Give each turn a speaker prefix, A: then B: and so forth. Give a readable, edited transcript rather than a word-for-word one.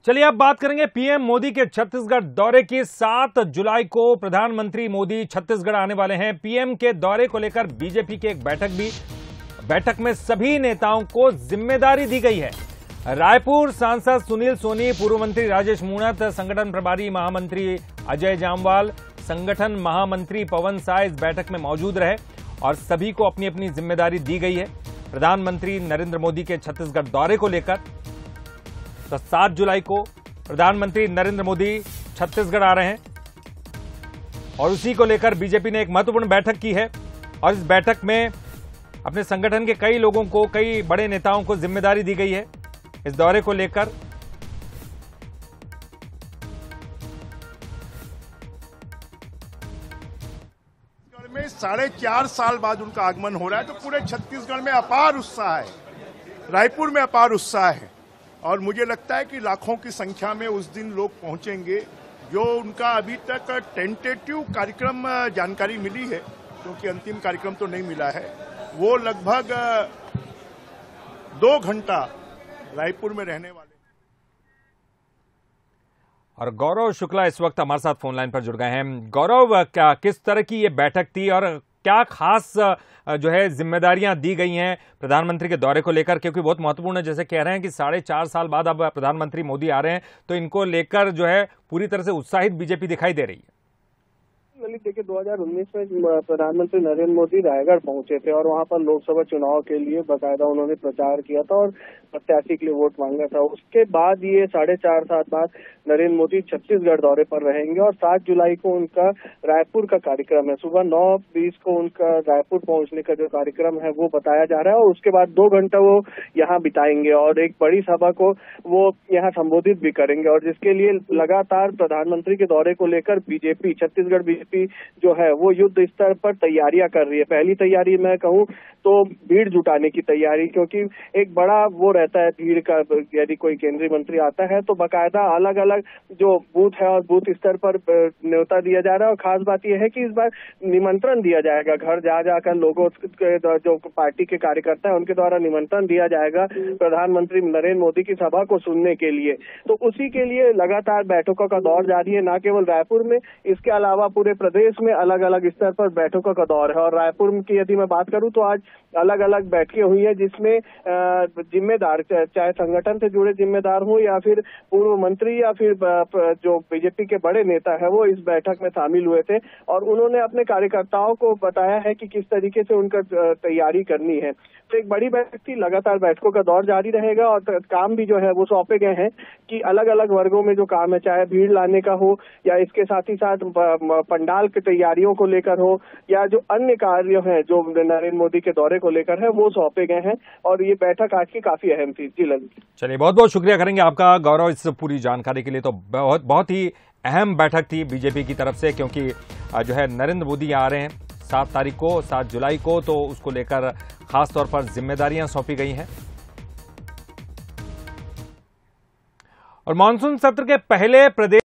A: चलिए अब बात करेंगे पीएम मोदी के छत्तीसगढ़ दौरे की। 7 जुलाई को प्रधानमंत्री मोदी छत्तीसगढ़ आने वाले हैं। पीएम के दौरे को लेकर बीजेपी की एक बैठक में सभी नेताओं को जिम्मेदारी दी गई है। रायपुर सांसद सुनील सोनी, पूर्व मंत्री राजेश मूणत, संगठन प्रभारी महामंत्री अजय जामवाल, संगठन महामंत्री पवन साय इस बैठक में मौजूद रहे और सभी को अपनी अपनी जिम्मेदारी दी गई है। प्रधानमंत्री नरेंद्र मोदी के छत्तीसगढ़ दौरे को लेकर तो 7 जुलाई को प्रधानमंत्री नरेंद्र मोदी छत्तीसगढ़ आ रहे हैं और उसी को लेकर बीजेपी ने एक महत्वपूर्ण बैठक की है और इस बैठक में अपने संगठन के कई लोगों को, कई बड़े नेताओं को जिम्मेदारी दी गई है इस दौरे को लेकर।
B: में 4.5 साल बाद उनका आगमन हो रहा है, तो पूरे छत्तीसगढ़ में अपार उत्साह है, रायपुर में अपार उत्साह है और मुझे लगता है कि लाखों की संख्या में उस दिन लोग पहुंचेंगे। जो उनका अभी तक टेंटेटिव कार्यक्रम जानकारी मिली है, क्योंकि अंतिम कार्यक्रम तो नहीं मिला है, वो लगभग 2 घंटा रायपुर में रहने वाले।
A: और गौरव शुक्ला इस वक्त हमारे साथ फोन लाइन पर जुड़ गए हैं। गौरव, क्या किस तरह की ये बैठक थी और क्या खास जो है जिम्मेदारियां दी गई हैं प्रधानमंत्री के दौरे को लेकर, क्योंकि बहुत महत्वपूर्ण है। जैसे कह रहे हैं कि 4.5 साल बाद अब प्रधानमंत्री मोदी आ रहे हैं, तो इनको लेकर जो है पूरी तरह से उत्साहित बीजेपी दिखाई दे रही है।
C: ललित, देखिए 2019 में प्रधानमंत्री नरेंद्र मोदी रायगढ़ पहुंचे थे और वहां पर लोकसभा चुनाव के लिए बाकायदा उन्होंने प्रचार किया था और प्रत्याशी के लिए वोट मांगा था। उसके बाद ये 4.5 साल बाद नरेंद्र मोदी छत्तीसगढ़ दौरे पर रहेंगे और 7 जुलाई को उनका रायपुर का कार्यक्रम है। सुबह 9:20 को उनका रायपुर पहुंचने का जो कार्यक्रम है वो बताया जा रहा है और उसके बाद 2 घंटा वो यहाँ बिताएंगे और एक बड़ी सभा को वो यहाँ संबोधित भी करेंगे और जिसके लिए लगातार प्रधानमंत्री के दौरे को लेकर बीजेपी, छत्तीसगढ़ बीजेपी जो है वो युद्ध स्तर पर तैयारियां कर रही है। पहली तैयारी मैं कहूँ तो भीड़ जुटाने की तैयारी, क्योंकि एक बड़ा वो रहता है भीड़ का। यदि कोई केंद्रीय मंत्री आता है तो बाकायदा अलग अलग जो बूथ है और बूथ स्तर पर न्योता दिया जा रहा है और खास बात यह है कि इस बार निमंत्रण दिया जाएगा। घर जा जाकर लोगों के जो पार्टी के कार्यकर्ता है उनके द्वारा निमंत्रण दिया जाएगा प्रधानमंत्री नरेंद्र मोदी की सभा को सुनने के लिए। तो उसी के लिए लगातार बैठकों का दौर जारी है, न केवल रायपुर में, इसके अलावा पूरे प्रदेश में अलग अलग स्तर पर बैठकों का दौर है। और रायपुर की यदि मैं बात करूं तो आज अलग अलग बैठकें हुई है जिसमें जिम्मेदार, चाहे संगठन से जुड़े जिम्मेदार हो या फिर पूर्व मंत्री या फिर जो बीजेपी के बड़े नेता है वो इस बैठक में शामिल हुए थे और उन्होंने अपने कार्यकर्ताओं को बताया है कि किस तरीके से उनका तैयारी करनी है। तो एक बड़ी बैठक थी, लगातार बैठकों का दौर जारी रहेगा और काम भी जो है वो सौंपे गए हैं कि अलग अलग वर्गों में जो काम है, चाहे भीड़ लाने का हो या इसके साथ ही साथ पंडाल की तैयारियों को लेकर हो या जो अन्य कार्य हैं जो नरेंद्र मोदी के दौरे को लेकर है वो सौंपे गए हैं और ये बैठक आज की काफी अहम थी। जी ललित, चलिए
A: बहुत बहुत शुक्रिया करेंगे आपका गौरव इस पूरी जानकारी के लिए। तो बहुत ही अहम बैठक थी बीजेपी की तरफ से, क्योंकि जो है नरेंद्र मोदी आ रहे हैं 7 तारीख को, 7 जुलाई को, तो उसको लेकर खास तौर पर जिम्मेदारियां सौंपी गई हैं। और मानसून सत्र के पहले प्रदेश